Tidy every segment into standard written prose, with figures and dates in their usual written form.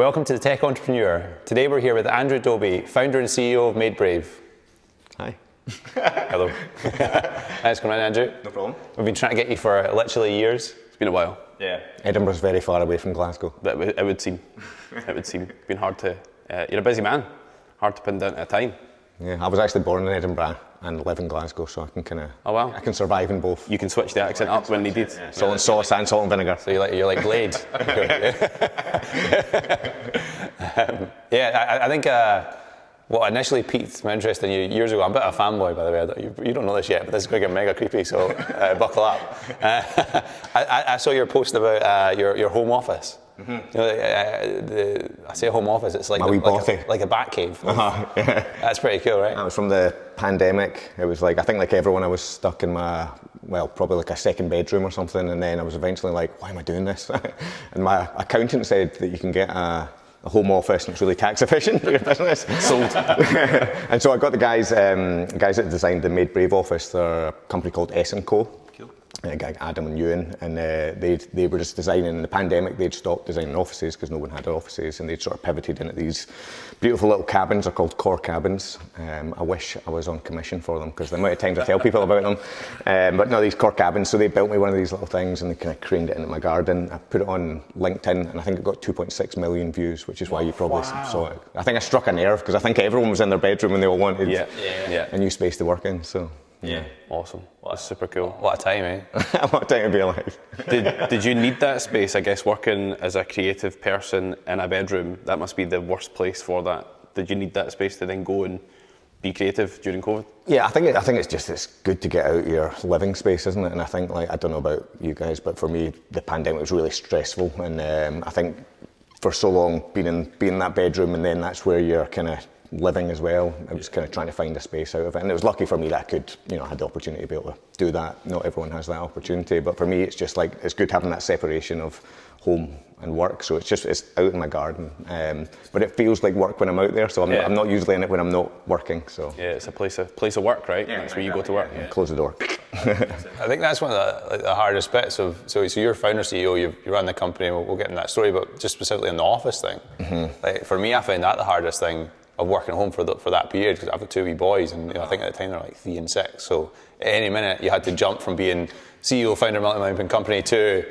Welcome to the Tech Entrepreneur. Today we're here with Andrew Dobbie, founder and CEO of MadeBrave. Hi. Hello. Thanks for coming in, Andrew. No problem. We've been trying to get you for literally years. It's been a while. Yeah. Edinburgh's very far away from Glasgow. It would seem. It's been hard to... you're a busy man. Hard to pin down to a time. Yeah, I was actually born in Edinburgh and live in Glasgow, so I can kind of... Oh wow. I can survive in both. You can switch the accent up when needed. Yeah. Salt and sauce and salt and vinegar. So you're like Blade. I think what initially piqued my interest in you years ago, I'm a bit of a fanboy, by the way. You don't know this yet, but this is going to get mega creepy, so buckle up. I saw your post about your home office. Mm-hmm. You know, I say home office, it's like a bat cave. Yeah. That's pretty cool, right? That was from the pandemic. It was like, I think like everyone, I was stuck in my, probably like a second bedroom or something, and then I was eventually like, why am I doing this? And my accountant said that you can get a home office and it's really tax efficient for your business. Sold. And so I got the guys that designed the MadeBrave office. They're a company called S&Co. Cool. A guy, Adam and Ewan, and they were just designing. In the pandemic, they'd stopped designing offices because no one had offices, and they'd sort of pivoted into these beautiful little cabins. They're called core cabins. I wish I was on commission for them because the amount of times I tell people about them. But no, these core cabins. So they built me one of these little things, and they kind of craned it into my garden. I put it on LinkedIn, and I think it got 2.6 million views, which is why you probably saw it. I think I struck a nerve because I think everyone was in their bedroom and they all wanted a new space to work in. So. Yeah, awesome. That's super cool. What a time, eh? What a time to be alive. Did you need that space? I guess working as a creative person in a bedroom, that must be the worst place for that. Did you need that space to then go and be creative during COVID? Yeah, I think it's good to get out your living space, isn't it? And I think, like, I don't know about you guys, but for me, the pandemic was really stressful, and I think for so long being in that bedroom, and then that's where you're kind of living as well. I was kind of trying to find a space out of it, and it was lucky for me that I could, I had the opportunity to be able to do that. Not everyone has that opportunity, but for me, it's just like, it's good having that separation of home and work. So it's out in my garden, but it feels like work when I'm out there. So I'm not usually in it when I'm not working. So yeah, it's a place of work, right? Yeah, that's where you go to work. Yeah. Close the door. I think that's one of the hardest bits of. So you're founder CEO, you run the company. We'll get in that story, but just specifically on the office thing. Mm-hmm. Like for me, I found that the hardest thing of working home for that period, because I've got two wee boys, and I think at the time they're like 3 and 6. So at any minute you had to jump from being CEO, founder, multi-million company to,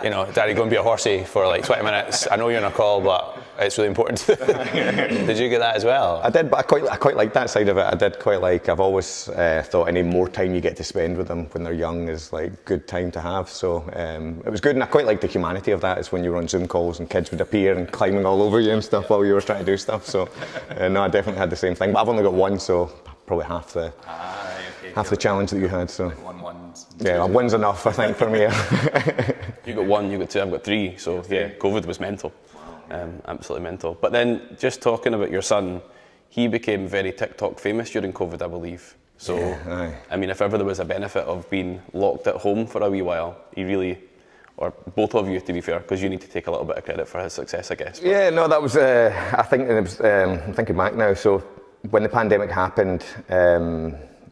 Daddy, go and be a horsey for like 20 minutes. I know you're on a call, but it's really important. Did you get that as well? I did, but I quite like that side of it. I did quite like. I've always thought any more time you get to spend with them when they're young is like good time to have. So it was good, and I quite like the humanity of that. Is when you were on Zoom calls and kids would appear and climbing all over you and stuff while you were trying to do stuff. So no, I definitely had the same thing. But I've only got one, so probably half the challenge that you had. So like ones. Yeah, one's enough, I think, for me. You got 1, you got 2, I've got 3. So yeah, COVID was mental. Absolutely mental. But then just talking about your son, he became very TikTok famous during COVID, I believe. So, I mean, if ever there was a benefit of being locked at home for a wee while, he really, or both of you to be fair, because you need to take a little bit of credit for his success, I guess. But. Yeah, no, that was, I think, it was, I'm thinking back now, so when the pandemic happened,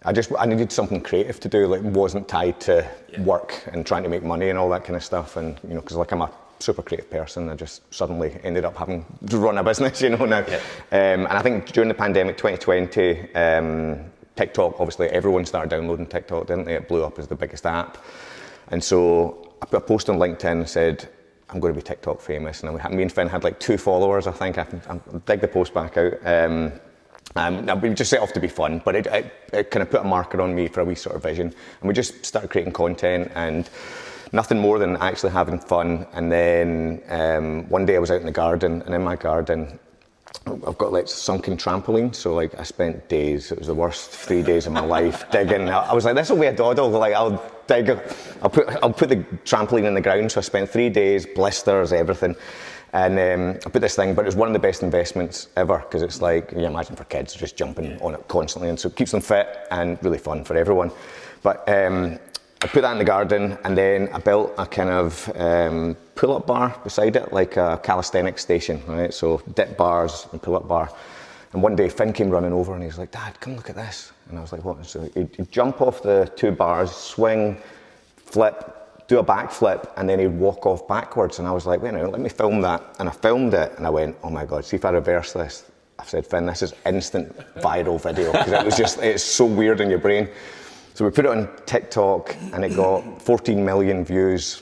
I needed something creative to do, like wasn't tied to work and trying to make money and all that kind of stuff, and because like I'm a super creative person, I just suddenly ended up having to run a business, now. Yeah. And I think during the pandemic, 2020, TikTok, obviously everyone started downloading TikTok, didn't they? It blew up as the biggest app. And so I put a post on LinkedIn and said, I'm going to be TikTok famous. And me and Finn had like 2 followers, I think. I'll dig the post back out. We just set off to be fun, but it kind of put a marker on me for a wee sort of vision. And we just started creating content, and nothing more than actually having fun. And then one day I was out in the garden, and in my garden, I've got like sunken trampoline. So like I spent days, it was the worst 3 days of my life digging. I was like, this will be a doddle. Like I'll put the trampoline in the ground. So I spent 3 days, blisters, everything. And I put this thing, but it was one of the best investments ever, because it's like, you imagine for kids just jumping on it constantly, and so it keeps them fit and really fun for everyone. But I put that in the garden, and then I built a kind of pull-up bar beside it, like a calisthenics station, right? So dip bars and pull-up bar. And one day Finn came running over and he's like, Dad, come look at this. And I was like, what? So he'd jump off the 2 bars, swing, flip, do a backflip, and then he'd walk off backwards. And I was like, wait a minute, let me film that. And I filmed it, and I went, oh my God, see if I reverse this. I said, Finn, this is instant viral video, because it was just, it's so weird in your brain. So we put it on TikTok, and it got 14 million views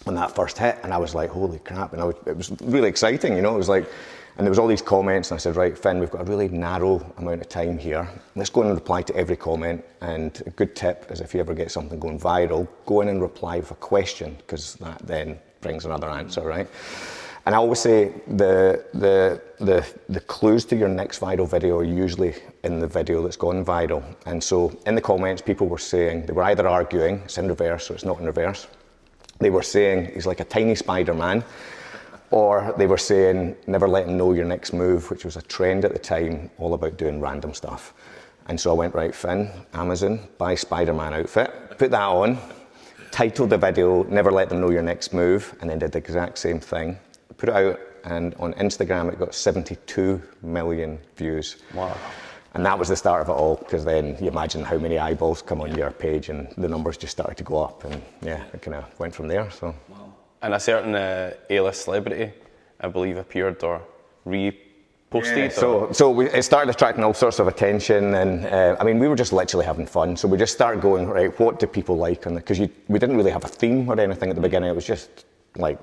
on that first hit. And I was like, holy crap. And it was really exciting, you know, it was like, and there was all these comments, and I said, right, Finn, we've got a really narrow amount of time here. Let's go in and reply to every comment. And a good tip is if you ever get something going viral, go in and reply with a question, because that then brings another answer, right? And I always say the clues to your next viral video are usually in the video that's gone viral. And so in the comments, people were saying, they were either arguing, it's in reverse or it's not in reverse. They were saying he's like a tiny Spider-Man. Or they were saying, never let him know your next move, which was a trend at the time, all about doing random stuff. And so I went, right, Finn, Amazon, buy Spider-Man outfit, put that on, titled the video, never let them know your next move, and then did the exact same thing. Put it out, and on Instagram, it got 72 million views. Wow. And that was the start of it all, because then you imagine how many eyeballs come on your page, and the numbers just started to go up, and yeah, it kind of went from there, so. Wow. And a certain A-list celebrity, I believe, appeared or reposted. Yeah, it started attracting all sorts of attention, and I mean, we were just literally having fun. So we just started going, right, what do people like? Because we didn't really have a theme or anything at the beginning. It was just like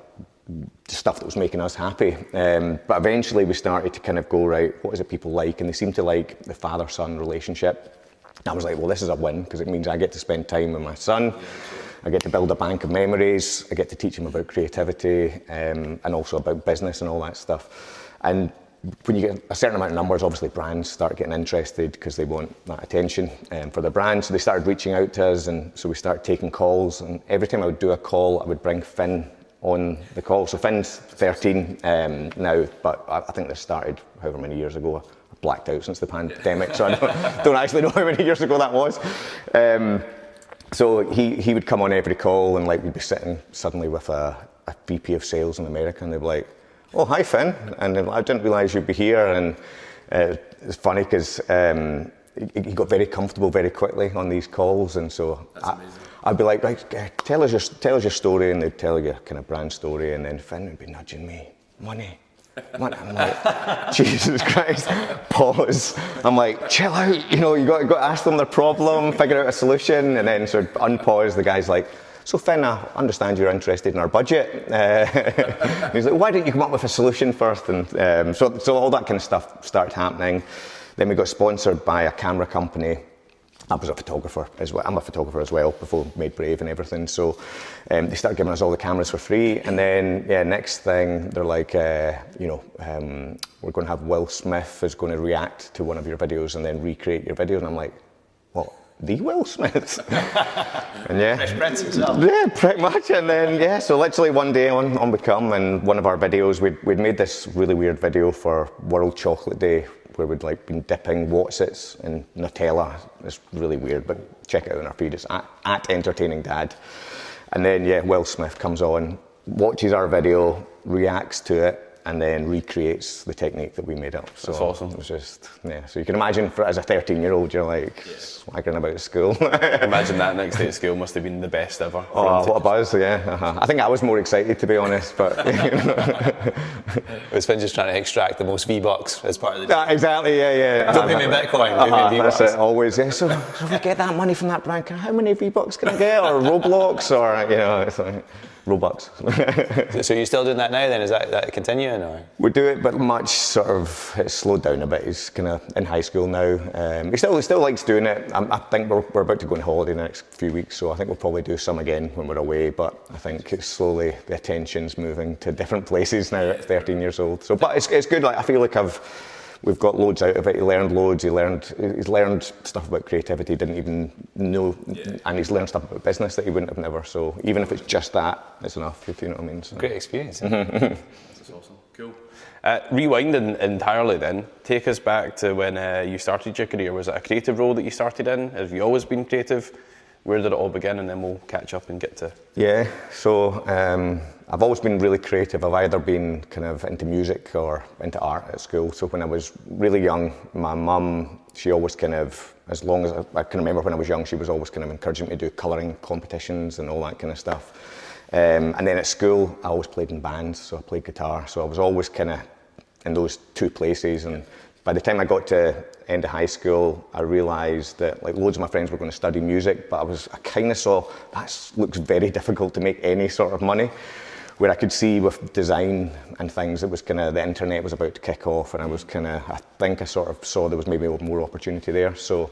stuff that was making us happy. But eventually we started to kind of go, right, what is it people like? And they seemed to like the father-son relationship. I was like, well, this is a win, because it means I get to spend time with my son. I get to build a bank of memories. I get to teach him about creativity and also about business and all that stuff. And when you get a certain amount of numbers, obviously brands start getting interested because they want that attention for their brand. So they started reaching out to us, and so we started taking calls. And every time I would do a call, I would bring Finn on the call. So Finn's 13 now, but I think this started however many years ago. I blacked out since the pandemic, so I don't actually know how many years ago that was. So he would come on every call, and like we'd be sitting suddenly with a VP of sales in America, and they'd be like, oh, hi Finn, and like, I didn't realise you'd be here. And it's funny because he got very comfortable very quickly on these calls, and so I'd be like, right, tell us your story, and they'd tell you a kind of brand story, and then Finn would be nudging me, money. I'm like, Jesus Christ, pause. I'm like, chill out, you know, you got to ask them their problem, figure out a solution, and then sort of unpause. The guy's like, so Finn, I understand you're interested in our budget. He's like, why don't you come up with a solution first? And so all that kind of stuff started happening. Then we got sponsored by a camera company. I was a photographer as well. I'm a photographer as well before MadeBrave and everything. So they started giving us all the cameras for free. And then, next thing, they're like, we're going to have Will Smith is going to react to one of your videos and then recreate your videos. And I'm like, what? The Will Smith? And yeah. Fresh Prince himself. Yeah, pretty much. And then, so literally one day on we come, and one of our videos, we'd made this really weird video for World Chocolate Day, where we'd like been dipping Wotsits in Nutella. It's really weird, but check it out on our feed. It's at Entertaining Dad. And then, Will Smith comes on, watches our video, reacts to it, and then recreates the technique that we made up. So that's awesome. It was just, so you can imagine as a 13-year-old, you're like swaggering about at school. Imagine that next day at school must have been the best ever. Oh, what a buzz, I think I was more excited, to be honest, but... Was Finn just trying to extract the most V-Bucks as part of the... Exactly, Don't pay me Bitcoin, give me V-Bucks. That's it, always, So if I get that money from that brand, how many V-Bucks can I get? Or Roblox, or, it's like... Robux. So you're still doing that now then? Is that continuing? Or? We do it, but much sort of, it's slowed down a bit. He's kind of in high school now. He still likes doing it. I think we're about to go on holiday in the next few weeks, so I think we'll probably do some again when we're away, but I think it's slowly, the attention's moving to different places now at 13 years old. So, but it's good, like I feel like we've got loads out of it. He learned loads. He's learned stuff about creativity he didn't even know, and he's learned stuff about business that he wouldn't have never. So even if it's just that, it's enough. If you know what I mean. So. Great experience. That's awesome. Cool. Rewinding entirely, then, take us back to when you started your career. Was it a creative role that you started in? Have you always been creative? Where did it all begin? And then we'll catch up and get to... Yeah. So I've always been really creative. I've either been kind of into music or into art at school. So when I was really young, my mum, she always kind of, as long as I can remember when I was young, she was always kind of encouraging me to do colouring competitions and all that kind of stuff. And then at school, I always played in bands, so I played guitar. So I was always kind of in those two places. And by the time I got to end of high school, I realised that like loads of my friends were going to study music, but I kind of saw that looks very difficult to make any sort of money. Where I could see with design and things, it was kind of the internet was about to kick off, and I think I sort of saw there was maybe more opportunity there. So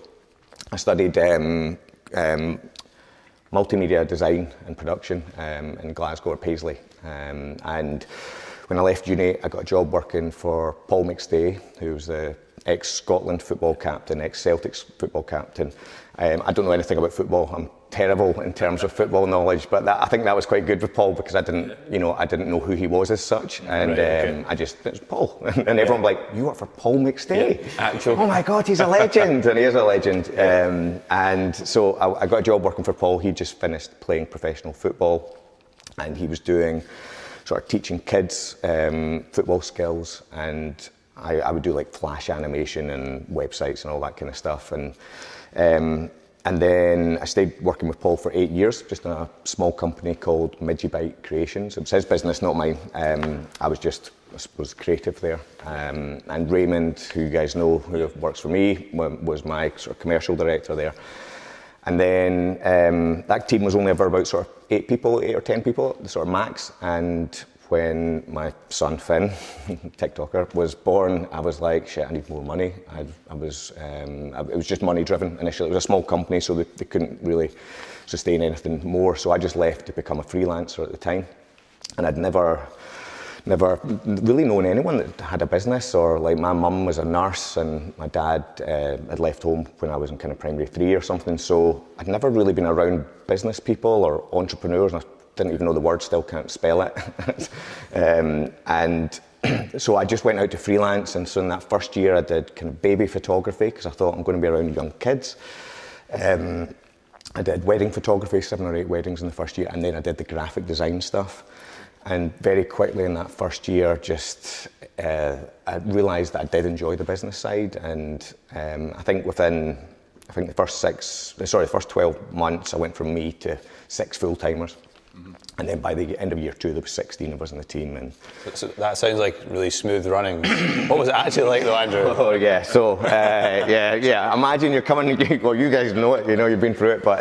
I studied multimedia design and production in Glasgow or Paisley, and when I left uni, I got a job working for Paul McStay, who was the ex-Scotland football captain, ex-Celtics football captain. I don't know anything about football. I'm terrible in terms of football knowledge, but I think that was quite good with Paul because I didn't know who he was as such, and it was Paul, and everyone was like, "You work for Paul McStay? Yeah, oh my God, he's a legend!" And he is a legend. And so I got a job working for Paul. He just finished playing professional football, and he was doing sort of teaching kids football skills, and I would do like flash animation and websites and all that kind of stuff, and then I stayed working with Paul for 8 years, just in a small company called MadeBrave Creations. It was his business, not mine. I was creative there. And Raymond, who you guys know, who works for me, was my sort of commercial director there. And then that team was only ever about sort of 8 or 10 people, the sort of max. And when my son Finn, TikToker, was born, I was like, shit, I need more money. It was just money driven initially. It was a small company, so they couldn't really sustain anything more. So I just left to become a freelancer at the time. And I'd never really known anyone that had a business, or like my mum was a nurse and my dad had left home when I was in kind of primary 3 or something. So I'd never really been around business people or entrepreneurs. And I didn't even know the word, still can't spell it. And so I just went out to freelance, and so in that first year I did kind of baby photography because I thought I'm going to be around young kids. I did wedding photography, 7 or 8 weddings in the first year, and then I did the graphic design stuff. And very quickly in that first year, I realised that I did enjoy the business side, and I think the first 12 months I went from me to 6 full-timers. And then by the end of year 2, there was 16 of us in the team. And so that sounds like really smooth running. What was it actually like though, Andrew? Oh yeah, so yeah. Imagine you're coming. Well, you guys know it. You've been through it. But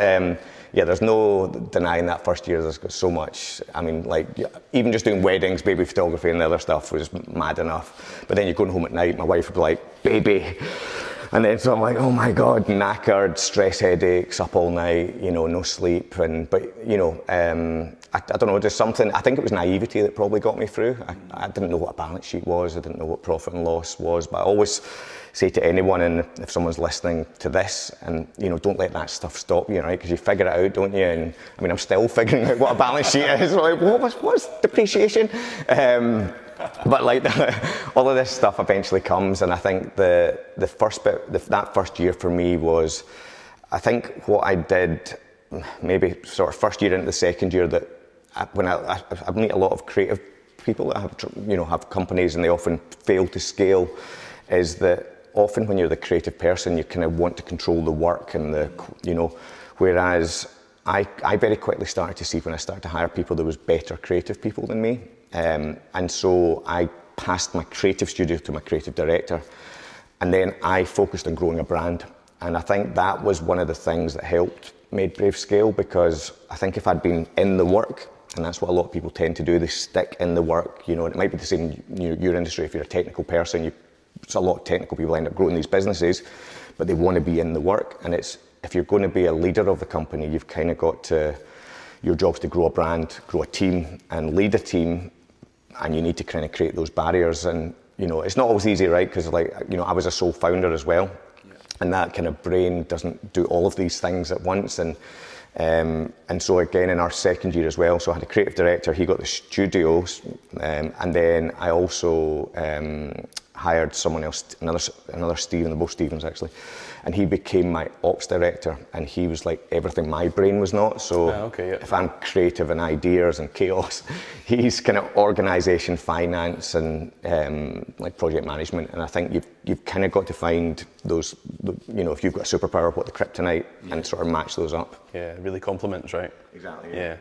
yeah, there's no denying that first year. There's got so much. I mean, like even just doing weddings, baby photography, and the other stuff was mad enough. But then you're going home at night. My wife would be like, "Baby." And then so I'm like, oh my God, knackered, stress headaches, up all night, no sleep. But I don't know, just something, I think it was naivety that probably got me through. I didn't know what a balance sheet was, I didn't know what profit and loss was, but I always say to anyone, and if someone's listening to this, and don't let that stuff stop you, right? Because you figure it out, don't you? And I mean, I'm still figuring out what a balance sheet is. Like, what's depreciation? But like all of this stuff eventually comes, and I think the first bit, that first year for me was, I think what I did, maybe sort of first year into the second year, that when I meet a lot of creative people that have companies and they often fail to scale, is that often when you're the creative person, you kind of want to control the work and whereas I very quickly started to see when I started to hire people, there was better creative people than me. And so I passed my creative studio to my creative director, and then I focused on growing a brand. And I think that was one of the things that helped MadeBrave scale, because I think if I'd been in the work, and that's what a lot of people tend to do, they stick in the work. It might be the same in your industry. If you're a technical person, a lot of technical people end up growing these businesses, but they want to be in the work. And if you're going to be a leader of the company, you've kind of got to, your job's to grow a brand, grow a team, and lead a team. And you need to kind of create those barriers, and it's not always easy, right? Because I was a sole founder as well, and that kind of brain doesn't do all of these things at once. And so again in our second year as well, so I had a creative director, he got the studios, and then I also hired someone else, another Stephen, they're both Stevens actually, and he became my ops director, and he was like everything my brain was not. So if I'm creative and ideas and chaos, he's kind of organisation, finance, and like project management. And I think you've kind of got to find those, you know, if you've got a superpower, what the kryptonite, and sort of match those up. Yeah, really complements, right? Exactly. Yeah.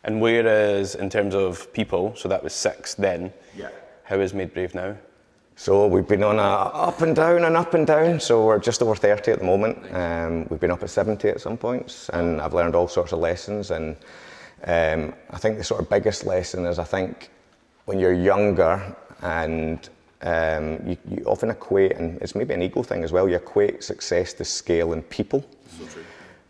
And whereas in terms of people, so that was 6 then. Yeah. How is MadeBrave now? So we've been on a up and down and up and down. So we're just over 30 at the moment. We've been up at 70 at some points, and I've learned all sorts of lessons. And I think the sort of biggest lesson is, I think when you're younger and you often equate, and it's maybe an ego thing as well, you equate success to scale and people. So true.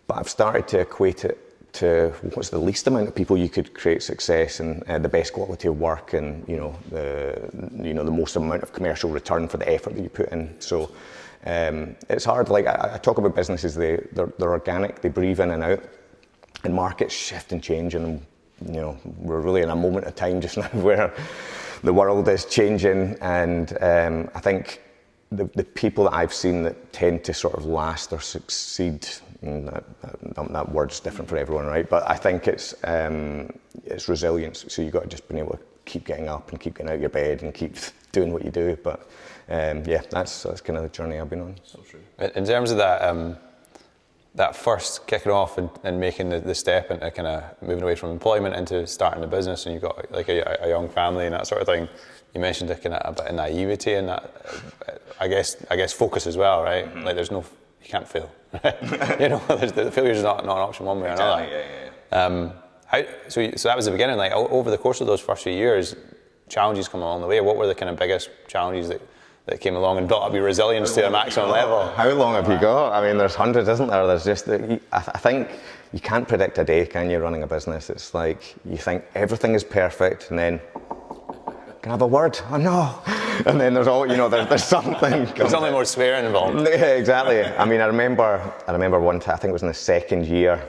But I've started to equate it to what's the least amount of people you could create success, and the best quality of work, and the most amount of commercial return for the effort that you put in. So it's hard. Like I talk about businesses, they're organic, they breathe in and out, and markets shift and change, and you know, we're really in a moment of time just now where the world is changing, and I think the people that I've seen that tend to sort of last or succeed, and that word's different for everyone, right? But I think it's resilience. So you've got to just be able to keep getting up and keep getting out of your bed and keep doing what you do. But that's kind of the journey I've been on. So true. In terms of that first kicking off and making the step into kind of moving away from employment into starting a business, and you've got like a young family and that sort of thing, you mentioned a bit of naivety and that, I guess focus as well, right? Mm-hmm. Like you can't fail, right? You know, the failure is not an option one way or another. Yeah. So that was the beginning. Like over the course of those first few years, challenges come along the way. What were the kind of biggest challenges that came along and built up your resilience to a maximum level? How long have you got? I mean, there's hundreds, isn't there? There's just, I think you can't predict a day, can you, running a business? It's like you think everything is perfect, and then, can I have a word? Oh no. And then there's there's something. There's something more swearing involved. Yeah, exactly. I mean, I remember one time, I think it was in the second year,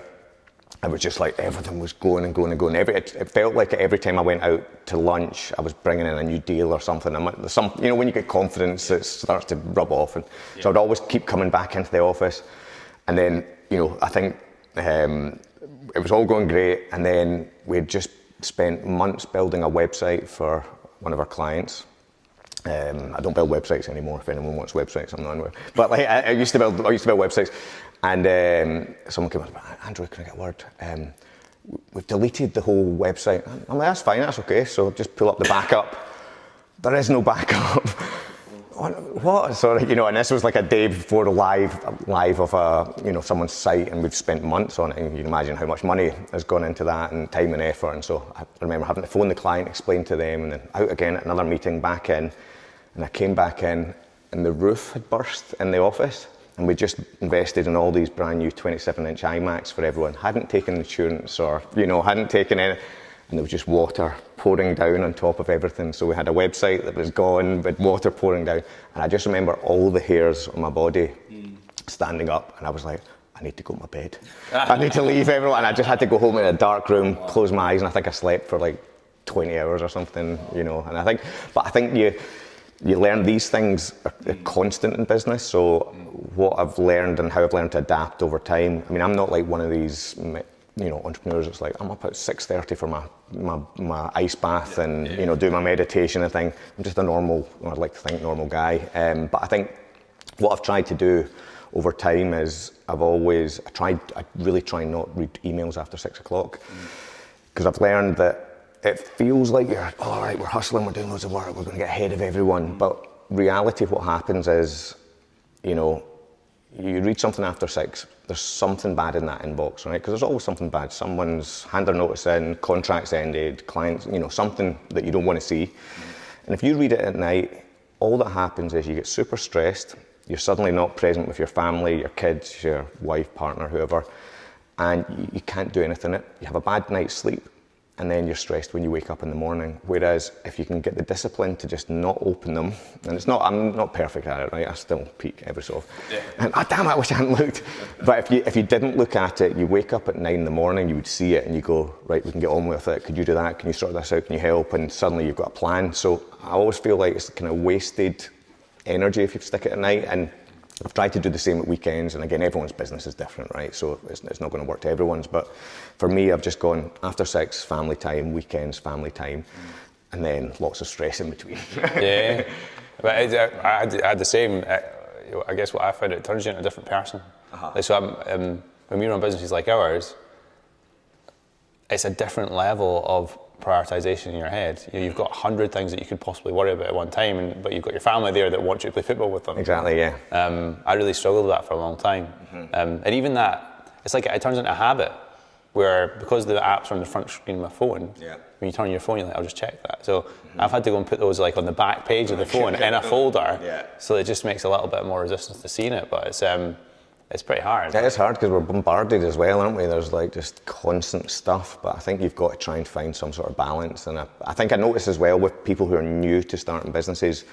it was just like everything was going and going and going. It felt like every time I went out to lunch, I was bringing in a new deal or something. When you get confidence, it starts to rub off. And so I'd always keep coming back into the office. And then, I think it was all going great. And then we had just spent months building a website for one of our clients. I don't build websites anymore. If anyone wants websites, I'm not anywhere. But like I used to build websites, and someone came up, Andrew, can I get a word? We've deleted the whole website. I'm like, that's fine, that's okay. So just pull up the backup. There is no backup. What? So and this was like a day before the live of someone's site, and we've spent months on it. And you can imagine how much money has gone into that, and time and effort. And so I remember having to phone the client, explain to them, and then out again at another meeting, back in. And I came back in, and the roof had burst in the office, and we just invested in all these brand new 27-inch iMacs for everyone. Hadn't taken insurance or hadn't taken any, and there was just water pouring down on top of everything. So we had a website that was gone, with water pouring down, and I just remember all the hairs on my body standing up, and I was like, I need to go to my bed. I need to leave everyone. And I just had to go home in a dark room, close my eyes, and I think I slept for like 20 hours or something, And I think you learn these things are constant in business. So what I've learned and how I've learned to adapt over time. I mean, I'm not like one of these, entrepreneurs. It's like I'm up at 6:30 for my ice bath and do my meditation and thing. I'm just a normal, I'd like to think, normal guy. But I think what I've tried to do over time is I really try not read emails after 6 o'clock, because I've learned that it feels like you're, all right, we're hustling, we're doing loads of work, we're going to get ahead of everyone. But reality of what happens is, you read something after 6, there's something bad in that inbox, right? Because there's always something bad. Someone's handed a notice in, contracts ended, clients, something that you don't want to see. And if you read it at night, all that happens is you get super stressed. You're suddenly not present with your family, your kids, your wife, partner, whoever, and you can't do anything. You have a bad night's sleep, and then you're stressed when you wake up in the morning. Whereas if you can get the discipline to just not open them, and I'm not perfect at it, right? I still peek every so often. Yeah. And damn, I wish I hadn't looked. But if you didn't look at it, you wake up at 9 in the morning, you would see it, and you go, right, we can get on with it. Could you do that? Can you sort this out? Can you help? And suddenly you've got a plan. So I always feel like it's kind of wasted energy if you stick it at night. And I've tried to do the same at weekends, and again, everyone's business is different, right? So it's not going to work to everyone's, but for me, I've just gone after 6, family time, weekends, family time, and then lots of stress in between. Yeah, but I had the same. I guess what I found, it turns you into a different person. Like, so when we run businesses like ours, it's a different level of prioritization in your head. You've got 100 things that you could possibly worry about at one time, but you've got your family there that want you to play football with them. Exactly, yeah. I really struggled with that for a long time. And even that, it's like it turns into a habit where, because the apps are on the front screen of my phone, when you turn on your phone, you're like, I'll just check that. So I've had to go and put those like on the back page of the phone in a folder. So it just makes a little bit more resistance to seeing it, but it's pretty hard. It is hard because we're bombarded as well, aren't we? There's like just constant stuff, but I think you've got to try and find some sort of balance. And I think I notice as well with people who are new to starting businesses,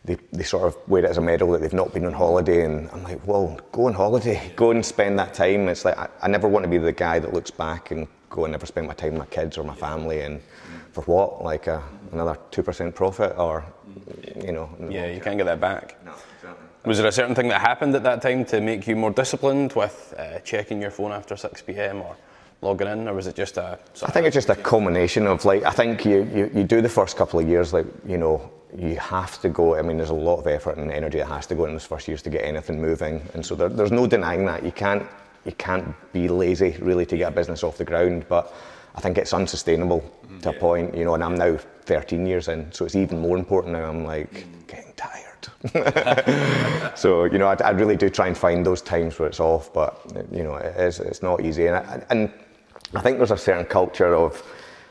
they sort of wear it as a medal that they've not been on holiday, and I'm like, well, go on holiday, go and spend that time. It's like, I never want to be the guy that looks back and go and never spend my time with my kids or my family, and for what? Like another 2% profit, or, you know. Yeah, you can't get that back. No, exactly. Was there a certain thing that happened at that time to make you more disciplined with checking your phone after 6 p.m. or logging in, or was it just a... I think it's just a combination of, like, I think you do the first couple of years, like, you know, you have to go, I mean, there's a lot of effort and energy that has to go in those first years to get anything moving, and so there's no denying that. You can't be lazy, really, to get a business off the ground, but I think it's unsustainable to a point, you know, and I'm now 13 years in, so it's even more important now. I'm like, getting tired. So, you know, I really do try and find those times where it's off, but, you know, it's not easy. And I think there's a certain culture of,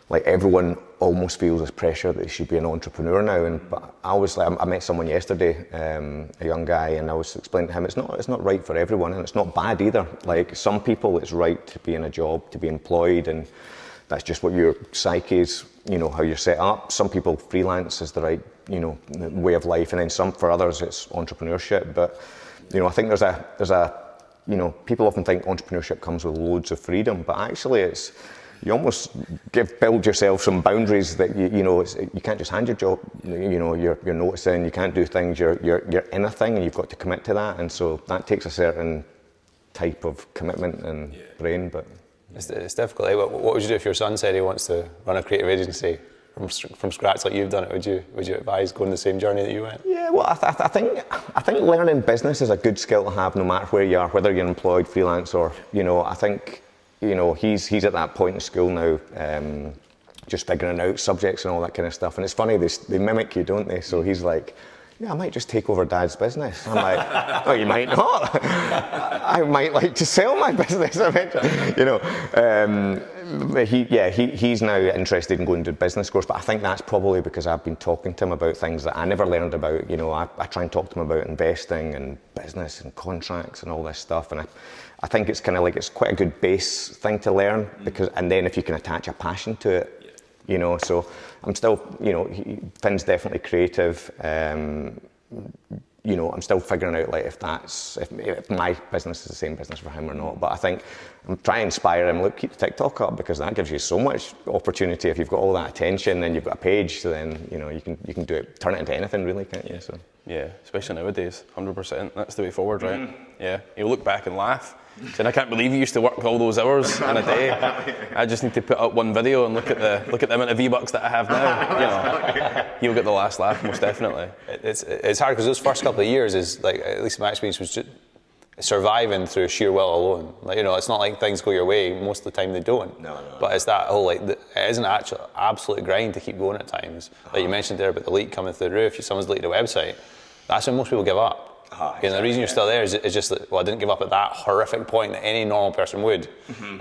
like, everyone almost feels this pressure that they should be an entrepreneur now. But I met someone yesterday, a young guy, and I was explaining to him it's not right for everyone, and it's not bad either. Like, some people, it's right to be in a job, to be employed, and that's just what your psyche is, you know, how you're set up. Some people, freelance is the right, you know, way of life, and then for others it's entrepreneurship. But, you know, I think there's a you know, people often think entrepreneurship comes with loads of freedom, but actually it's, you almost build yourself some boundaries that you know, you can't just hand your job, you know, you're noticing, you can't do things, you're in a thing, and you've got to commit to that, and so that takes a certain type of commitment and brain. But it's difficult. Eh? What would you do if your son said he wants to run a creative agency from scratch like you've done it? Would you advise going the same journey that you went? Yeah, well, I think learning business is a good skill to have, no matter where you are, whether you're employed, freelance, or, you know, I think, you know, he's at that point in school now, just figuring out subjects and all that kind of stuff. And it's funny, they mimic you, don't they? So he's like, yeah, I might just take over Dad's business. I'm like, oh, you might not. I might like to sell my business eventually, you know. He's now interested in going to business course, but I think that's probably because I've been talking to him about things that I never learned about. You know, I try and talk to him about investing and business and contracts and all this stuff, and I think it's kind of like, it's quite a good base thing to learn, because, and then if you can attach a passion to it, you know. So I'm still, you know, Finn's definitely creative. You know, I'm still figuring out, like, if my business is the same business for him or not. But I think I'm trying to inspire him. Look, keep the TikTok up, because that gives you so much opportunity. If you've got all that attention and you've got a page, so then, you know, you can do it, turn it into anything, really, can't you? So yeah, especially nowadays, 100%. That's the way forward, right? Yeah, you look back and laugh. And I can't believe you used to work all those hours in a day. I just need to put up one video and look at the amount of V-Bucks that I have now. You know, you'll get the last laugh, most definitely. It's hard, because those first couple of years is, like, at least my experience was just surviving through sheer will alone. Like, you know, it's not like things go your way. Most of the time they don't. No. But it's that whole, like, it is an actual absolute grind to keep going at times. Like you mentioned there about the leak coming through the roof. If someone's deleted a website, that's when most people give up. Exactly. And the reason you're still there is just that, well, I didn't give up at that horrific point that any normal person would.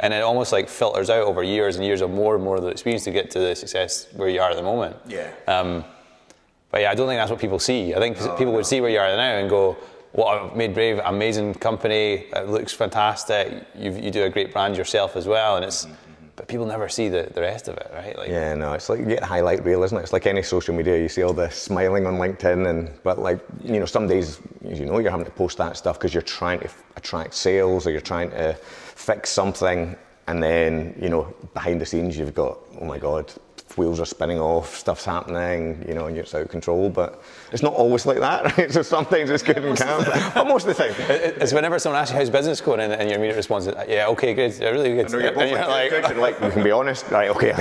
And it almost like filters out over years and years of more and more of the experience to get to the success where you are at the moment. Yeah. But yeah, I don't think that's what people see. I think people would see where you are now and go, what, MadeBrave, amazing company, it looks fantastic, you do a great brand yourself as well, and it's, but people never see the rest of it, right? Like, yeah, no, it's like you get a highlight reel, isn't it? It's like any social media, you see all the smiling on LinkedIn, but like, you know, some days, you know, you're having to post that stuff because you're trying to attract sales, or you're trying to fix something, and then, you know, behind the scenes you've got, oh my God, wheels are spinning off, stuff's happening, you know, and it's out of control. But it's not always like that, right? So sometimes it's good and calm, but most of the time. It's whenever someone asks you how's business going, and your immediate response is, yeah, okay, good, yeah, really good. And you're like, you can be honest, right? Okay.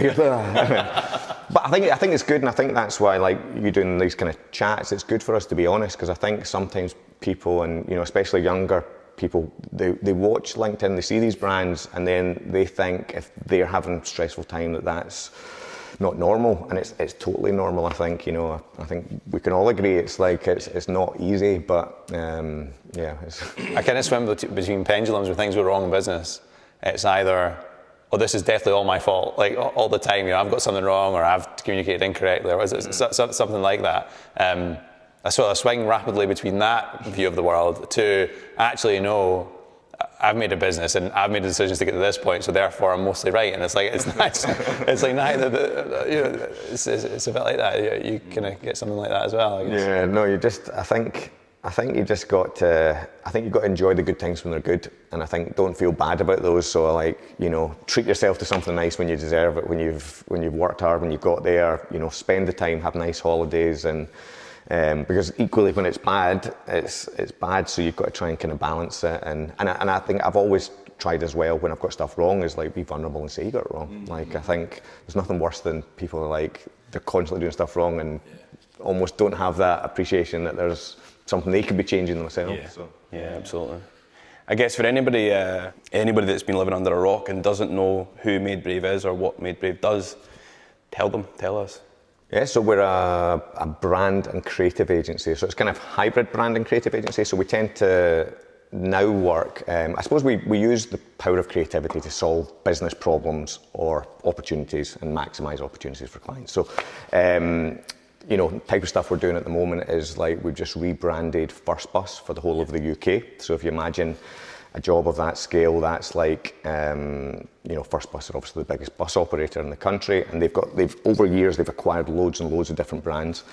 But I think it's good, and I think that's why, like, you doing these kind of chats, it's good for us to be honest, because I think sometimes people, and you know, especially younger people, they watch LinkedIn, they see these brands, and then they think if they're having a stressful time that's not normal, and it's totally normal. I think, you know, I think we can all agree it's like it's not easy, but yeah. I kind of swim between pendulums when things go wrong in business. It's either, oh, this is definitely all my fault, like all the time, you know, I've got something wrong, or I've communicated incorrectly, or something like that. I sort of swing rapidly between that view of the world to actually, no, I've made a business and I've made decisions to get to this point, so therefore I'm mostly right. And it's like, it's nice. It's like neither, you know, it's a bit like that. You kind of get something like that as well, I guess. Yeah, no, I think you just got to, I think you've got to enjoy the good things when they're good, and I think don't feel bad about those. So like, you know, treat yourself to something nice when you deserve it, when you've worked hard, when you've got there, you know, spend the time, have nice holidays, and because equally when it's bad, it's bad. So you've got to try and kind of balance it, and I think I've always tried as well when I've got stuff wrong is like be vulnerable and say you got it wrong. Like I think there's nothing worse than people are like they're constantly doing stuff wrong and almost don't have that appreciation that there's something they could be changing themselves. Yeah, so. Yeah, absolutely. I guess for anybody that's been living under a rock and doesn't know who MadeBrave is or what MadeBrave does, tell us. Yeah, so we're a brand and creative agency. So it's kind of hybrid brand and creative agency. So we tend to now work, I suppose we use the power of creativity to solve business problems or opportunities and maximize opportunities for clients. So, you know, type of stuff we're doing at the moment is like we've just rebranded First Bus for the whole of the UK. So if you imagine a job of that scale, that's like, you know, First Bus are obviously the biggest bus operator in the country, and they've over years they've acquired loads and loads of different brands.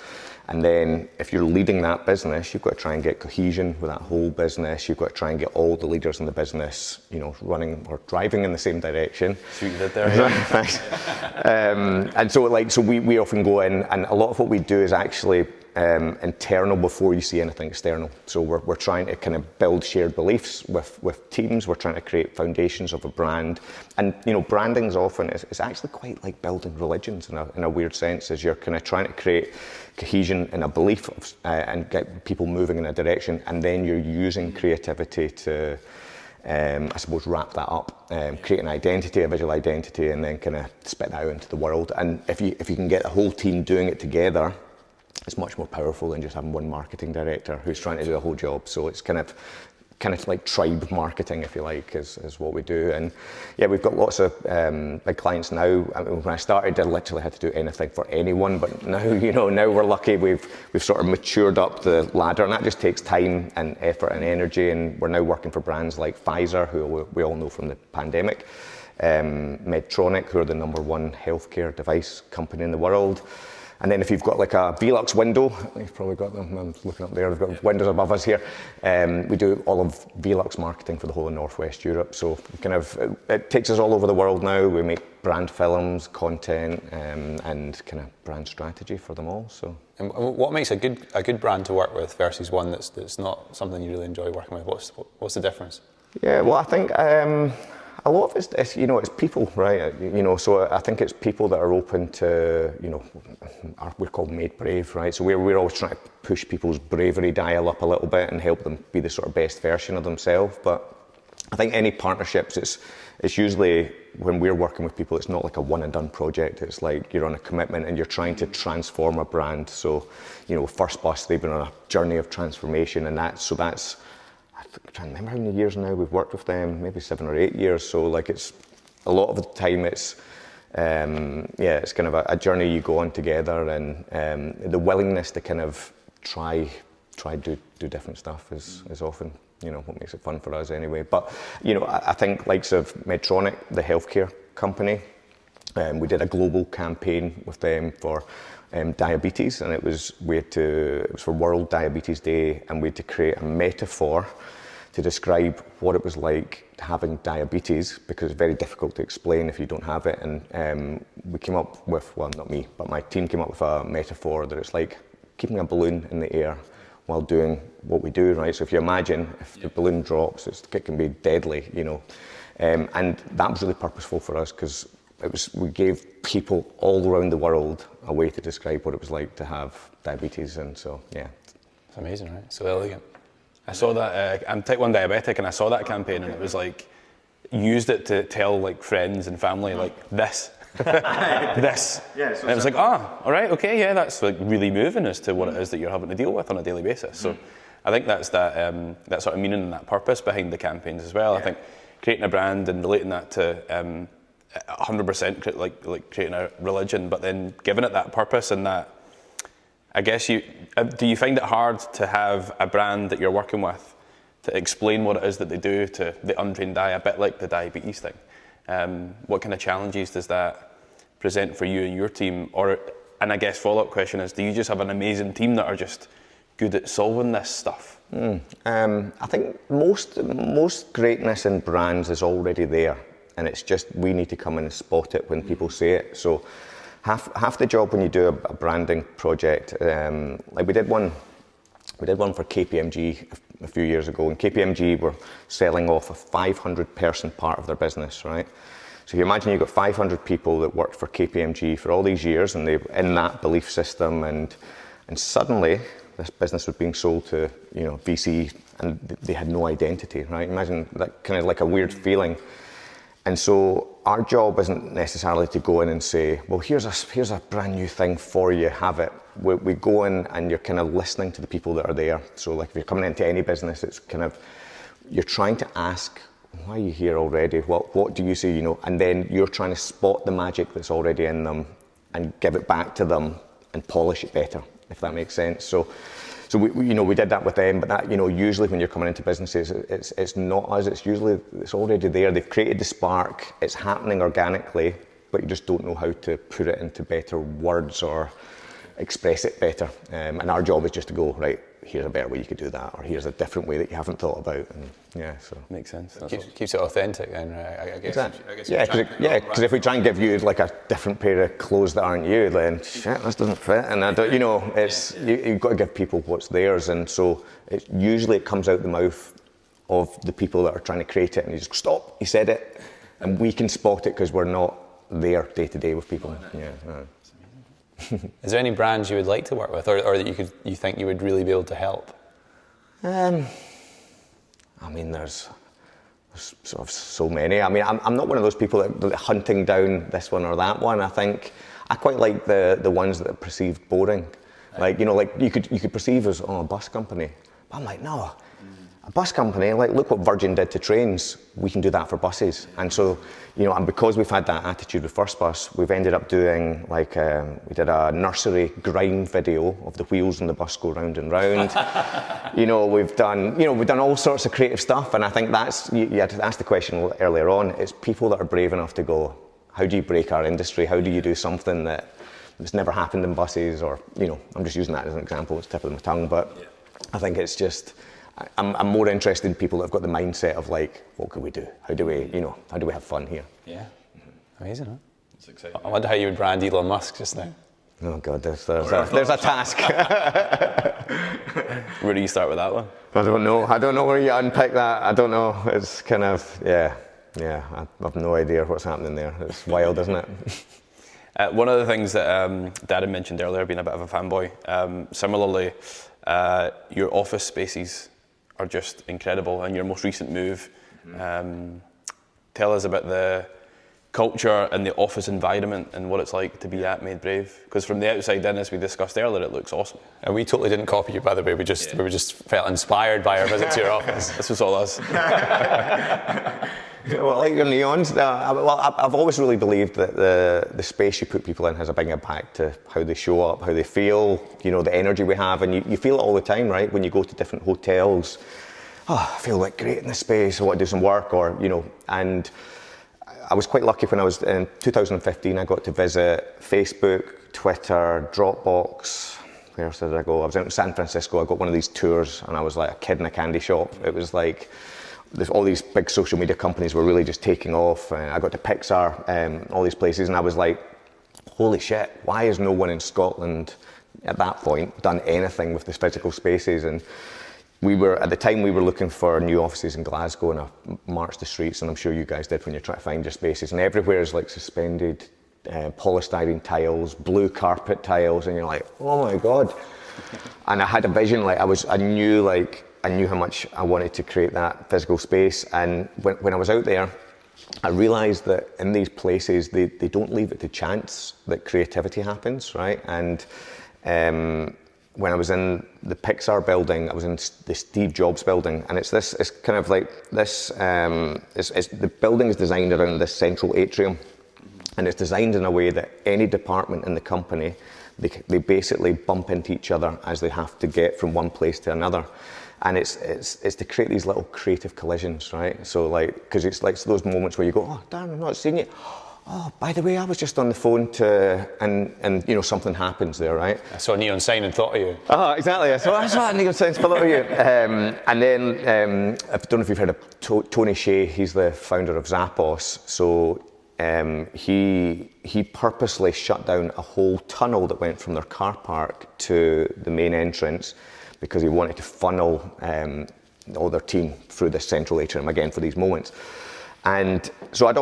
And then if you're leading that business, you've got to try and get cohesion with that whole business. You've got to try and get all the leaders in the business, you know, running or driving in the same direction. See what you did there. Thanks. And so we often go in, and a lot of what we do is actually internal before you see anything external. So we're trying to kind of build shared beliefs with teams. We're trying to create foundations of a brand, and you know, branding's often it's actually quite like building religions in a weird sense, as you're kind of trying to create cohesion in a belief and get people moving in a direction, and then you're using creativity to I suppose wrap that up, create an identity, a visual identity, and then kind of spit that out into the world. And if you can get the whole team doing it together, it's much more powerful than just having one marketing director who's trying to do the whole job. So it's kind of like tribe marketing, if you like, is what we do. And yeah, we've got lots of big clients now. I mean, when I started, I literally had to do anything for anyone, but now, you know, now we're lucky. We've sort of matured up the ladder, and that just takes time and effort and energy. And we're now working for brands like Pfizer, who we all know from the pandemic, Medtronic, who are the #1 healthcare device company in the world. And then if you've got like a Velux window, you've probably got them, I'm looking up there, they've got windows above us here. We do all of Velux marketing for the whole of Northwest Europe. So kind of, it takes us all over the world now. We make brand films, content, and kind of brand strategy for them all. So. And what makes a good brand to work with versus one that's not something you really enjoy working with? What's the difference? Yeah, well, I think a lot of it's you know, it's people, right? You know, so I think it's people that are open to, you know, we're called MadeBrave, right? So we're always trying to push people's bravery dial up a little bit and help them be the sort of best version of themselves. But I think any partnerships, it's usually when we're working with people, it's not like a one and done project. It's like you're on a commitment and you're trying to transform a brand. So, you know, First Bus, they've been on a journey of transformation, and that's I'm trying to remember how many years now we've worked with them, maybe 7 or 8 years. So like it's a lot of the time it's it's kind of a journey you go on together, and the willingness to kind of try do different stuff is often, you know, what makes it fun for us anyway. But you know, I think likes of Medtronic, the healthcare company, we did a global campaign with them for diabetes, and it was for World Diabetes Day, and we had to create a metaphor to describe what it was like having diabetes, because it's very difficult to explain if you don't have it. And we came up with, well, not me, but my team came up with a metaphor that it's like keeping a balloon in the air while doing what we do, right? So if you imagine if the balloon drops, it can be deadly, you know. And that was really purposeful for us, because we gave people all around the world a way to describe what it was like to have diabetes. And so, yeah. It's amazing, right? So elegant. I saw that, I'm type 1 diabetic, and I saw that campaign, and it was like, used it to tell like friends and family, like, this. This. Yeah, so and it was like, all right, okay, yeah, that's like really moving as to what it is that you're having to deal with on a daily basis. So I think that's that sort of meaning and that purpose behind the campaigns as well. Yeah. I think creating a brand and relating that to 100% like creating a religion, but then giving it that purpose and that, I guess do you find it hard to have a brand that you're working with to explain what it is that they do to the untrained eye, a bit like the diabetes thing? What kind of challenges does that present for you and your team? And I guess follow-up question is, do you just have an amazing team that are just good at solving this stuff? I think most greatness in brands is already there, and it's just we need to come in and spot it when people say it. So half the job when you do a branding project, like we did one for KPMG a few years ago, and KPMG were selling off a 500-person part of their business, right? So you imagine you've got 500 people that worked for KPMG for all these years, and they're in that belief system, and suddenly this business was being sold to, you know, VC, and they had no identity, right? Imagine that, kind of like a weird feeling. And so our job isn't necessarily to go in and say, well, here's a brand new thing for you, have it. We go in and you're kind of listening to the people that are there. So like if you're coming into any business, it's kind of, you're trying to ask, why are you here already? What do you see, you know? And then you're trying to spot the magic that's already in them and give it back to them and polish it better, if that makes sense. So we did that with them, but that, you know, usually when you're coming into businesses, it's not us, it's already there. They've created the spark, it's happening organically, but you just don't know how to put it into better words or express it better. And our job is just to go, right, here's a better way you could do that, or here's a different way that you haven't thought about. And yeah, so makes sense. Keeps it authentic, then, I guess. Exactly. Because if we try and give you like a different pair of clothes that aren't you, then shit, this doesn't fit. And I don't, you know, you've got to give people what's theirs, and so usually it comes out the mouth of the people that are trying to create it, and you just stop. You said it, and we can spot it because we're not there day to day with people. Yeah. Is there any brands you would like to work with, or that you think you would really be able to help? I mean, there's sort of so many. I mean, I'm not one of those people that hunting down this one or that one. I think I quite like the ones that are perceived boring. Like, you know, like you could perceive as, a bus company. But I'm like, no, a bus company, like, look what Virgin did to trains. We can do that for buses. And so, you know, and because we've had that attitude with First Bus, we've ended up doing like, we did a nursery grind video of the wheels on the bus go round and round. We've done all sorts of creative stuff. And I think you had to ask the question earlier on, it's people that are brave enough to go, how do you break our industry? How do you do something that's never happened in buses? Or, you know, I'm just using that as an example, it's tip of my tongue, but I think it's just, I'm more interested in people that have got the mindset of like, what can we do? How do we have fun here? Yeah, amazing, huh? It's exciting. I wonder how you would brand Elon Musk just now. Oh God, there's a task. Where do you start with that one? I don't know where you unpick that. I don't know. It's kind of, yeah. I have no idea what's happening there. It's wild, isn't it? One of the things that Darren mentioned earlier, being a bit of a fanboy, similarly, your office spaces are just incredible, and your most recent move. Tell us about the culture and the office environment and what it's like to be at MadeBrave. Because from the outside in, as we discussed earlier, it looks awesome. And we totally didn't copy you, by the way. We just felt inspired by our visit to your office. This was all us. Well, like your neons, I've always really believed that the space you put people in has a big impact to how they show up, how they feel, you know, the energy we have, and you feel it all the time, right? When you go to different hotels, I feel like great in this space, I want to do some work, or, you know, and I was quite lucky when I was in 2015, I got to visit Facebook, Twitter, Dropbox, where else did I go? I was out in San Francisco. I got one of these tours, and I was like a kid in a candy shop. It was like all these big social media companies were really just taking off. I got to Pixar, all these places, and I was like, holy shit, why has no one in Scotland at that point done anything with these physical spaces? And at the time we were looking for new offices in Glasgow, and I marched the streets, and I'm sure you guys did when you're trying to find your spaces, and everywhere is like suspended polystyrene tiles, blue carpet tiles, and you're like, oh my God. And I had a vision, like I knew how much I wanted to create that physical space. And when I was out there, I realized that in these places, they don't leave it to chance that creativity happens, right? And when I was in the Pixar building, I was in the Steve Jobs building, and it's kind of like this, the building is designed around this central atrium, and it's designed in a way that any department in the company, they basically bump into each other as they have to get from one place to another. And it's to create these little creative collisions, right? So because it's like those moments where you go, oh, darn, I've not seen you. Oh, by the way, I was just on the phone and something happens there, right? I saw a neon sign and thought of you. Oh, exactly. I saw a neon sign and thought of you. And then, I don't know if you've heard of Tony Hsieh, he's the founder of Zappos. So he purposely shut down a whole tunnel that went from their car park to the main entrance because he wanted to funnel all their team through this central atrium again for these moments. And so I'd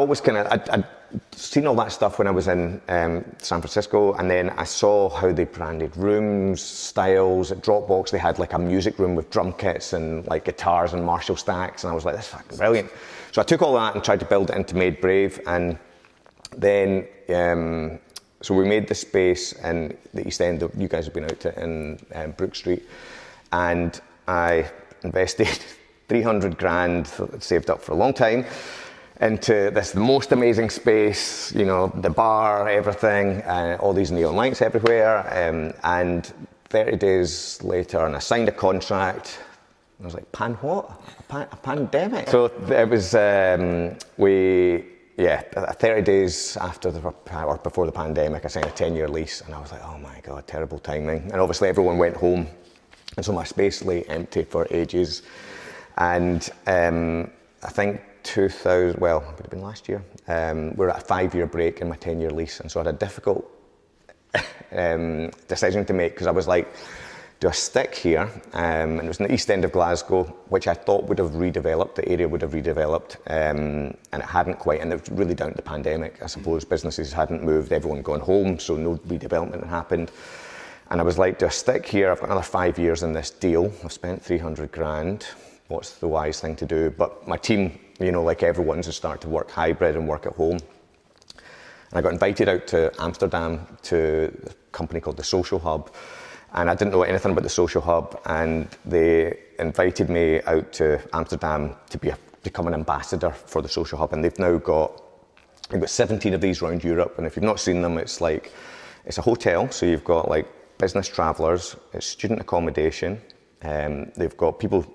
seen all that stuff when I was in San Francisco, and then I saw how they branded rooms, styles. At Dropbox, they had like a music room with drum kits and like guitars and Marshall stacks, and I was like, that's fucking brilliant. So I took all that and tried to build it into MadeBrave, and then so we made the space in the East End. You guys have been out to in Brook Street, and I invested 300 grand, saved up for a long time, into the most amazing space, the bar, everything, all these neon lights everywhere, and 30 days later, and I signed a contract. I was like, what? A pandemic? So it was, 30 days after or before the pandemic, I signed a 10-year lease, and I was like, oh my God, terrible timing. And obviously everyone went home, and so my space lay empty for ages. And I think 2000, well, it would have been last year, we're at a 5-year break in my 10-year lease, and so I had a difficult decision to make, because I was like, do I stick here? And it was in the East End of Glasgow, which I thought would have redeveloped, the area would have redeveloped, and it hadn't quite, and it was really down to the pandemic, I suppose. Businesses hadn't moved, everyone gone home, so no redevelopment had happened. And I was like, do I stick here? I've got another 5 years in this deal. I've spent 300 grand. What's the wise thing to do? But my team, like everyone's, has started to work hybrid and work at home. And I got invited out to Amsterdam to a company called the Social Hub. And I didn't know anything about the Social Hub, and they invited me out to Amsterdam to become an ambassador for the Social Hub. And they've now got 17 of these around Europe. And if you've not seen them, it's a hotel. So you've got like business travelers, it's student accommodation. They've got people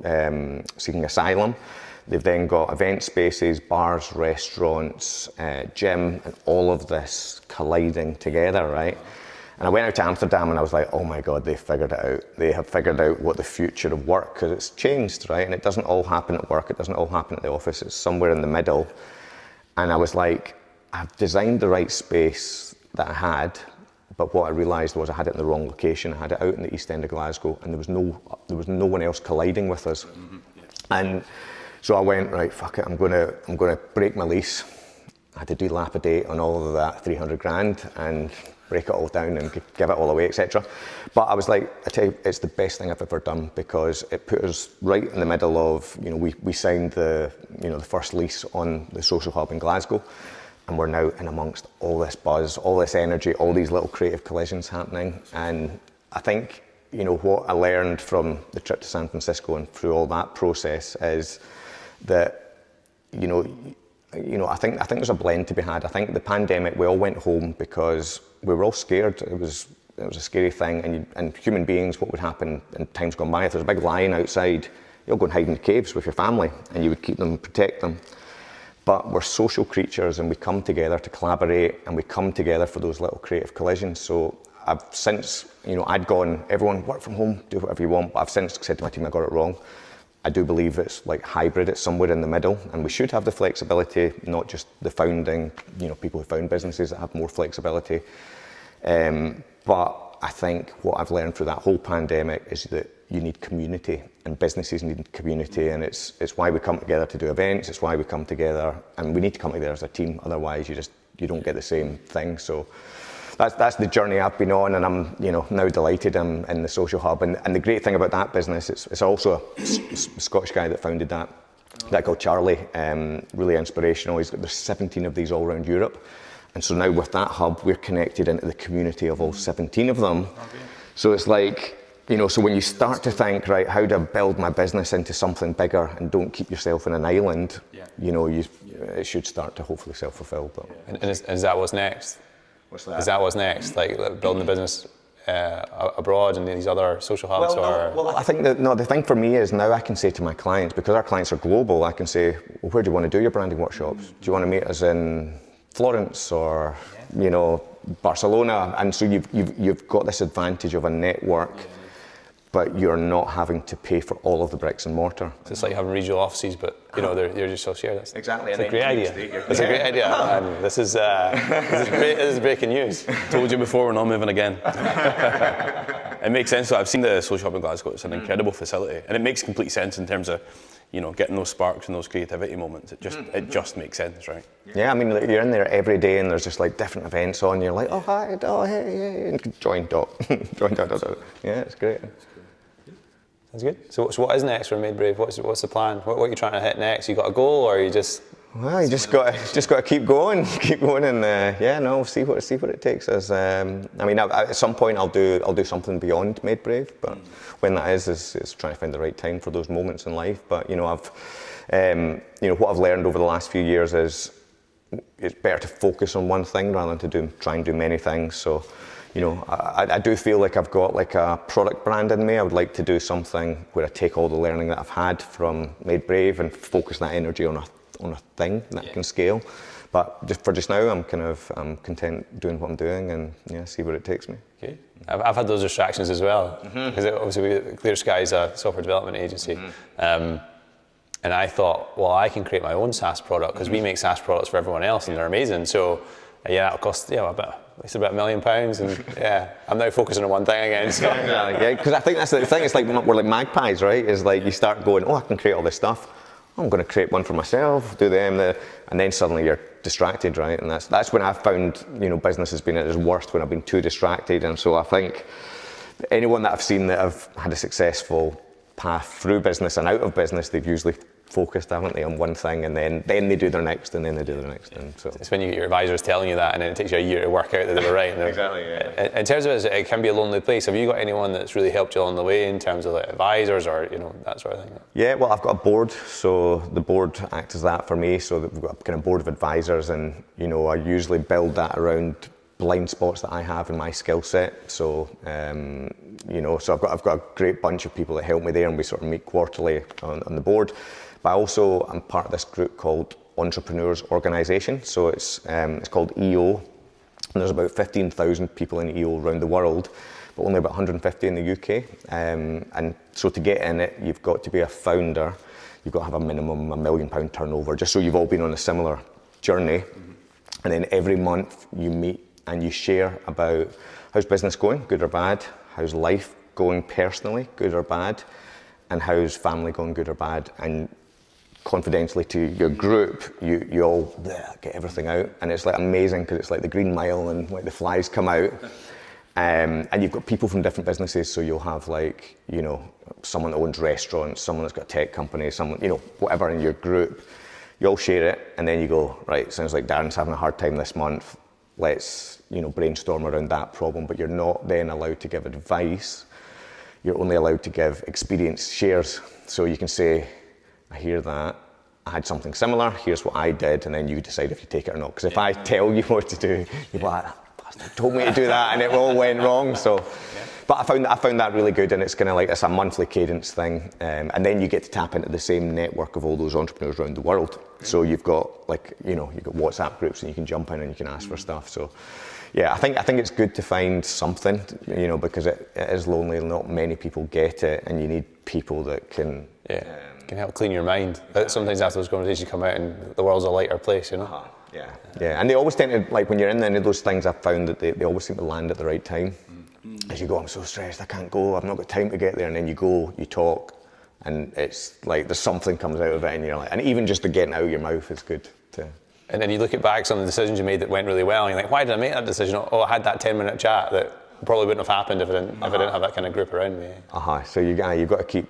seeking asylum. They've then got event spaces, bars, restaurants, gym, and all of this colliding together, right? And I went out to Amsterdam and I was like, oh my God, they've figured it out. They have figured out what the future of work, because it's changed, right? And it doesn't all happen at work, it doesn't all happen at the office, it's somewhere in the middle. And I was like, I've designed the right space that I had, but what I realised was I had it in the wrong location. I had it out in the East End of Glasgow, and there was no one else colliding with us. Mm-hmm. Yeah. And so I went, right, fuck it, I'm gonna break my lease. I had to dilapidate on all of that 300 grand and break it all down and give it all away, etc. But I was like, I tell you, it's the best thing I've ever done, because it put us right in the middle of, we signed the first lease on the Social Hub in Glasgow, and we're now in amongst all this buzz, all this energy, all these little creative collisions happening. And I think, what I learned from the trip to San Francisco and through all that process is that, I think there's a blend to be had. I think the pandemic, we all went home because we were all scared. It was a scary thing, and human beings, what would happen in times gone by, if there's a big lion outside, you'll go and hide in the caves with your family, and you would keep them, protect them. But we're social creatures, and we come together to collaborate, and we come together for those little creative collisions. So I've since, I'd gone, everyone work from home, do whatever you want, but I've since said to my team, I got it wrong. I do believe it's like hybrid, it's somewhere in the middle, and we should have the flexibility, not just the founding, people who found businesses that have more flexibility. But I think what I've learned through that whole pandemic is that you need community, and businesses need community, and it's why we come together to do events, it's why we come together, and we need to come together as a team, otherwise you don't get the same thing. So that's the journey I've been on, and I'm now delighted I'm in the social hub. And the great thing about that business, it's also a Scottish guy that founded that guy called Charlie, really inspirational. There's 17 of these all around Europe, and so now with that hub we're connected into the community of all 17 of them. So it's like, so when you start to think, right, how do I build my business into something bigger and don't keep yourself in an island, it should start to hopefully self-fulfill. But and is that what's next? What's that? Is that what's next? Like building the business abroad and these other social hubs? Well, I think that the thing for me is now I can say to my clients, because our clients are global, I can say, well, where do you want to do your branding workshops? Do you want to meet us in Florence or Barcelona? And so you've got this advantage of a network. But you're not having to pay for all of the bricks and mortar. So it's like having regional offices, but they're just all shared. Exactly. It's a great idea. It's a great idea. And this is breaking news. Told you before, we're not moving again. It makes sense. So I've seen the social hub in Glasgow. It's an incredible facility, and it makes complete sense in terms of getting those sparks and those creativity moments. It just makes sense, right? Yeah, I mean, you're in there every day, and there's just like different events on. You're like, oh hi, oh hey, and join. Yeah, it's great. Sounds good. So what is next for MadeBrave? What's the plan? What are you trying to hit next? You got a goal, or are you just? Well, you just got to keep going, and see what it takes us. I mean, at some point I'll do something beyond MadeBrave, but when that is trying to find the right time for those moments in life. But what I've learned over the last few years is it's better to focus on one thing rather than to try and do many things. So. I do feel like I've got like a product brand in me. I would like to do something where I take all the learning that I've had from MadeBrave and focus that energy on a thing that can scale. But just now, I'm content doing what I'm doing and see where it takes me. Okay. I've had those distractions as well, because obviously Clear Sky is a software development agency. And I thought, well, I can create my own SaaS product because we make SaaS products for everyone else and they're amazing. So it'll cost at least about £1 million, and I'm now focusing on one thing again. So. Because I think that's the thing. It's like we're like magpies, right? Is like you start going, I can create all this stuff. I'm going to create one for myself, do and then suddenly you're distracted, right? And that's when I've found business has been at its worst, when I've been too distracted. And so I think anyone that I've seen that have had a successful path through business and out of business, they've usually focused, haven't they, on one thing, and then they do their next, and then they do their next. And so it's when you get your advisors telling you that, and then it takes you a year to work out that they were right. Exactly. Yeah. In terms of it can be a lonely place. Have you got anyone that's really helped you along the way in terms of like advisors or that sort of thing? Yeah, well, I've got a board, so the board acts as that for me. So that we've got a kind of board of advisors, and I usually build that around blind spots that I have in my skill set. So so I've got a great bunch of people that help me there, and we sort of meet quarterly on the board. But also I'm part of this group called Entrepreneurs Organisation. So it's called EO, and there's about 15,000 people in EO around the world, but only about 150 in the UK. And so to get in it, you've got to be a founder. You've got to have a minimum £1 million turnover, just so you've all been on a similar journey. And then every month you meet and you share about how's business going, good or bad, how's life going personally, good or bad, and how's family going, good or bad. And confidentially to your group, you all get everything out, and it's like amazing because it's like the Green Mile and like the flies come out, and you've got people from different businesses. So you'll have someone that owns restaurants, someone that's got a tech company, someone whatever in your group. You all share it, and then you go, right, sounds like Darren's having a hard time this month. Let's brainstorm around that problem. But you're not then allowed to give advice. You're only allowed to give experience shares. So you can say, I hear that, I had something similar, here's what I did, and then you decide if you take it or not. Because if I tell you what to do, you're like, bastard told me to do that, and it all went wrong. So, but I found that really good, and it's kind of like it's a monthly cadence thing, and then you get to tap into the same network of all those entrepreneurs around the world. So you've got you've got WhatsApp groups, and you can jump in and you can ask for stuff. So yeah, I think it's good to find something, you know, because it is lonely. Not many people get it, and you need people that can. Yeah, can help clean your mind. Sometimes after those conversations, you come out and the world's a lighter place, you know. Yeah, and they always tend to, like when you're in any of those things, I've found that they always seem to land at the right time. As you go, I'm so stressed, I can't go, I've not got time to get there, and then you go, you talk, and it's like there's something comes out of it, and you're like, and even just the getting out of your mouth is good too. And then you look at back some of the decisions you made that went really well, and you're like, why did I make that decision? Oh, I had that 10-minute chat that probably wouldn't have happened if I didn't have that kind of group around me. So you've got to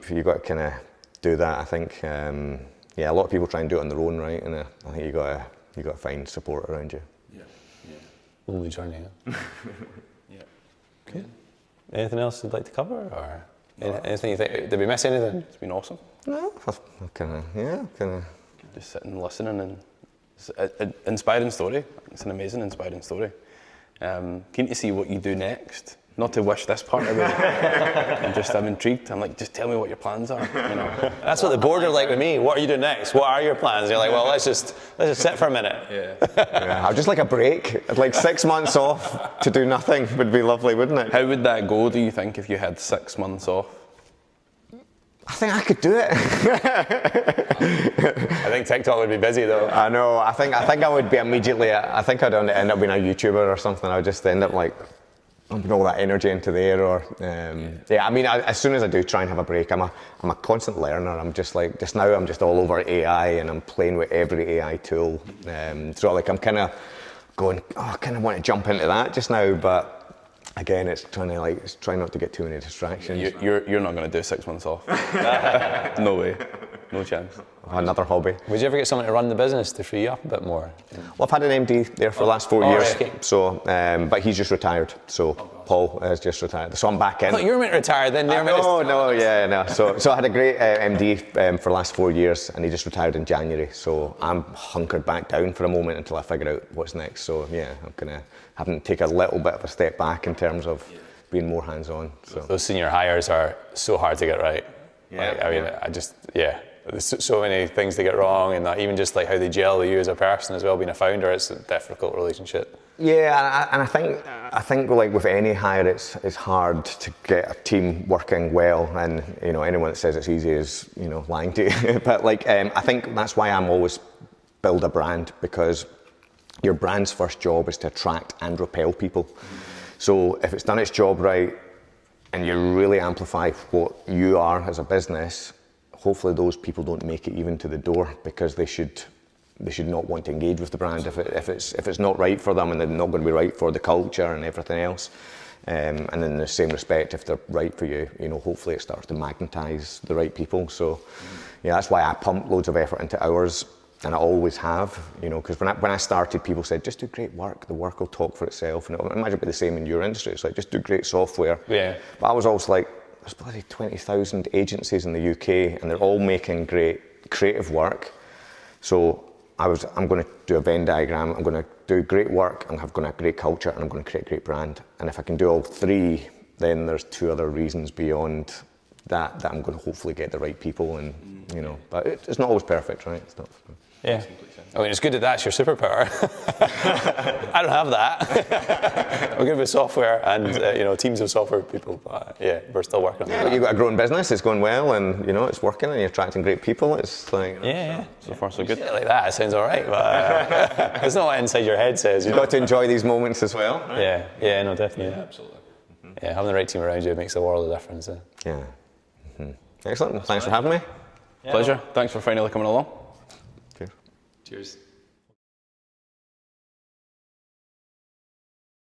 kind of do that. I think, a lot of people try and do it on their own, right? And I think you got to find support around you. Yeah. Lonely journey. Yeah. Good. Anything else you'd like to cover, or anything you think? Did we miss anything? It's been awesome. No, kind of. Just sitting and listening, and it's an inspiring story. It's an amazing, inspiring story. Keen to see what you do next. Not to wish this part away. I'm intrigued. I'm like, just tell me what your plans are. You know. That's what the board are like with me. What are you doing next? What are your plans? And you're like, well, let's just sit for a minute. Yeah. I'd just like a break. Like 6 months off to do nothing would be lovely, wouldn't it? How would that go, do you think, if you had 6 months off? I think I could do it. I think TikTok would be busy though. I know. I think I would be immediately. I think I'd end up being a YouTuber or something. I'd just end up like pumping all that energy into the air. Or I mean, as soon as I do try and have a break, I'm a constant learner. I'm just now I'm just all over AI, and I'm playing with every AI tool. So like I'm kind of going, I kind of want to jump into that just now, but. Again, it's trying not to get too many distractions. You're not going to do 6 months off. No way, no chance. Another hobby. Would you ever get someone to run the business to free you up a bit more? Well, I've had an MD there for the last 4 years. Right, okay. So, but he's just retired. So Paul has just retired. So I'm back in. I thought you were meant to retire then. No. So I had a great MD for the last 4 years, and he just retired in January. So I'm hunkered back down for a moment until I figure out what's next. So yeah, I'm gonna having to take a little bit of a step back in terms of being more hands-on. So those senior hires are so hard to get right. There's so many things to get wrong, and even just like how they gel with you as a person as well. Being a founder, it's a difficult relationship. Yeah, and I think like with any hire, it's hard to get a team working well, and you know anyone that says it's easy is lying to you. But like I think that's why I'm always build a brand, because your brand's first job is to attract and repel people. So if it's done its job right, and you really amplify what you are as a business, hopefully those people don't make it even to the door, because they should not want to engage with the brand if it's not right for them, and they're not going to be right for the culture and everything else. And in the same respect, if they're right for you, hopefully it starts to magnetize the right people. So yeah, that's why I pump loads of effort into ours, and I always have, because when I started, people said, just do great work, the work will talk for itself. And I imagine it'd be the same in your industry. It's like, just do great software. Yeah. But I was always like, there's bloody 20,000 agencies in the UK, and they're all making great creative work. So I'm going to do a Venn diagram. I'm going to do great work, I'm going to have great culture, and I'm going to create a great brand. And if I can do all three, then there's two other reasons beyond that I'm going to hopefully get the right people. And but it's not always perfect, right? It's not. Yeah. I mean, it's good that that's your superpower. I don't have that. I'm good with software and teams of software people. But we're still working on that. You've got a growing business. It's going well, and it's working, and you're attracting great people. It's like so far so good. You say it like that, it sounds all right, but it's not what inside your head says. You've got to enjoy these moments as well. Right? Yeah, no, definitely. Yeah, absolutely. Yeah, having the right team around you makes a world of difference. Yeah. Mm-hmm. Excellent. Thanks for having me. Pleasure. Thanks for finally coming along. Cheers.